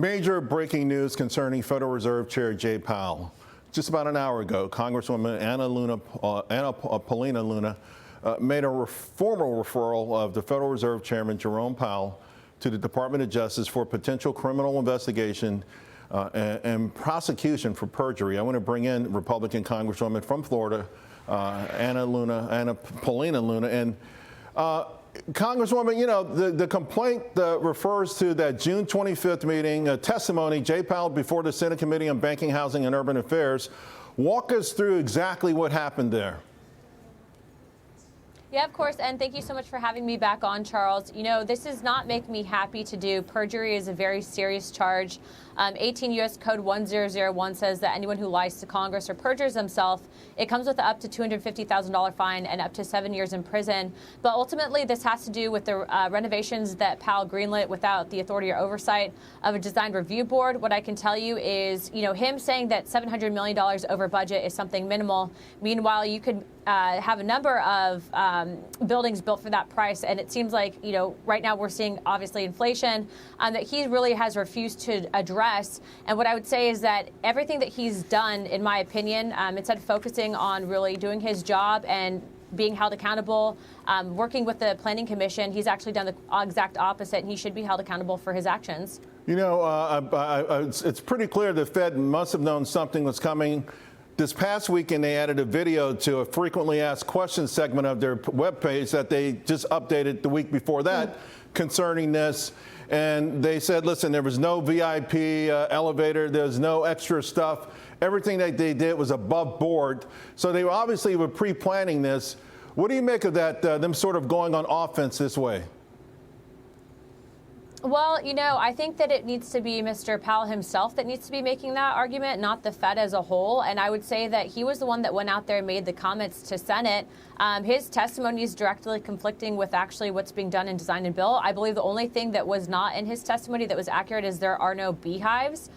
Major breaking news concerning Federal Reserve Chair Jay Powell. Just about an hour ago, Congresswoman Paulina Luna made a formal referral of the Federal Reserve Chairman Jerome Powell to the Department of Justice for potential criminal investigation and prosecution for perjury. I want to bring in Republican Congresswoman from Florida, Paulina Luna. And Congresswoman, you know, the complaint refers to that June 25th meeting, testimony, Jay Powell before the Senate Committee on Banking, Housing, and Urban Affairs. Walk us through exactly what happened there. Yeah, of course, and thank you so much for having me back on, Charles. You know, this does not make me happy to do. Perjury is a very serious charge. 18 U.S. Code 1001 says that anyone who lies to Congress or perjures himself, it comes with up to $250,000 fine and up to 7 years in prison. But ultimately, this has to do with the renovations that Powell greenlit without the authority or oversight of a design review board. What I can tell you is, you know, him saying that $700 million over budget is something minimal. Meanwhile, you could have a number of buildings built for that price. And it seems like, you know, right now we're seeing obviously inflation that he really has refused to address. And what I would say is that everything that he's done, in my opinion, instead of focusing on really doing his job and being held accountable, working with the Planning Commission, he's actually done the exact opposite, and he should be held accountable for his actions. You know, it's pretty clear the Fed must have known something was coming. This past weekend, they added a video to a frequently asked questions segment of their webpage that they just updated the week before that concerning this. And they said, listen, there was no VIP elevator. There's no extra stuff. Everything that they did was above board. So they obviously were pre-planning this. What do you make of that, them sort of going on offense this way? Well, you know, I think that it needs to be Mr. Powell himself that needs to be making that argument, not the Fed as a whole. And I would say that he was the one that went out there and made the comments to Senate. His testimony is directly conflicting with actually what's being done in design and bill. I believe the only thing that was not in his testimony that was accurate is there are no beehives.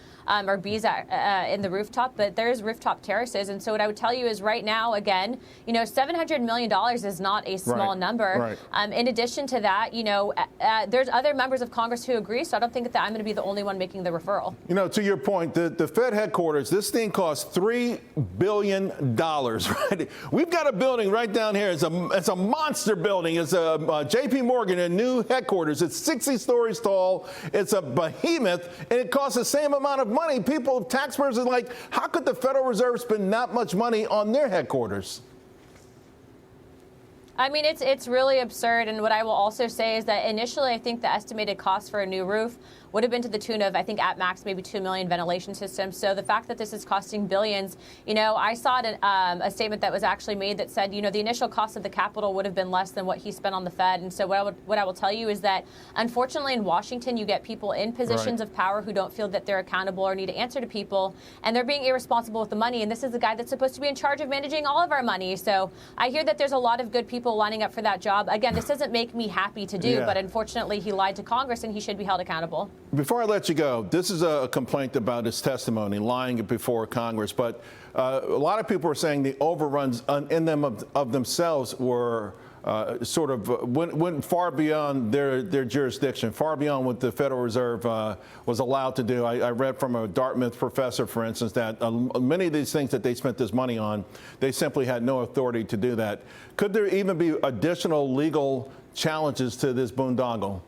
Or bees in the rooftop, but there's rooftop terraces. And so what I would tell you is right now, again, you know, $700 million is not a small number. In addition to that, you know, there's other members of Congress who agree, so I don't think that I'm going to be the only one making the referral. You know, to your point, the Fed headquarters, this thing costs $3 billion, right? We've got a building right down here. It's a monster building. It's a J.P. Morgan, a new headquarters. It's 60 stories tall. It's a behemoth, and it costs the same amount of money. People, taxpayers are like, how could the Federal Reserve spend that much money on their headquarters? I mean, it's really absurd. And what I will also say is that initially, I think the estimated cost for a new roof would have been to the tune of, I think, at max, maybe 2 million ventilation systems. So the fact that this is costing billions, you know, I saw a statement that was actually made that said, you know, the initial cost of the capital would have been less than what he spent on the Fed. And so what I will tell you is that, unfortunately, in Washington, you get people in positions of power who don't feel that they're accountable or need to answer to people, and they're being irresponsible with the money. And this is the guy that's supposed to be in charge of managing all of our money. So I hear that there's a lot of good people lining up for that job. Again, this doesn't make me happy to do, but unfortunately, he lied to Congress, and he should be held accountable. Before I let you go, this is a complaint about his testimony, lying before Congress. But a lot of people are saying the overruns in them of themselves were sort of went far beyond their jurisdiction, far beyond what the Federal Reserve was allowed to do. I read from a Dartmouth professor, for instance, that many of these things that they spent this money on, they simply had no authority to do that. Could there even be additional legal challenges to this boondoggle?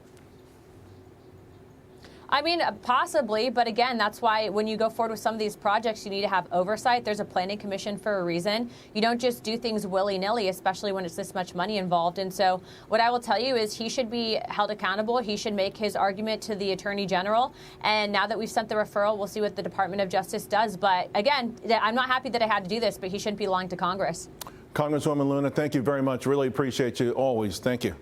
I mean, possibly. But again, that's why when you go forward with some of these projects, you need to have oversight. There's a planning commission for a reason. You don't just do things willy-nilly, especially when it's this much money involved. And so what I will tell you is he should be held accountable. He should make his argument to the Attorney General. And now that we've sent the referral, we'll see what the Department of Justice does. But again, I'm not happy that I had to do this, but he shouldn't be lying to Congress. Congresswoman Luna, thank you very much. Really appreciate you always. Thank you.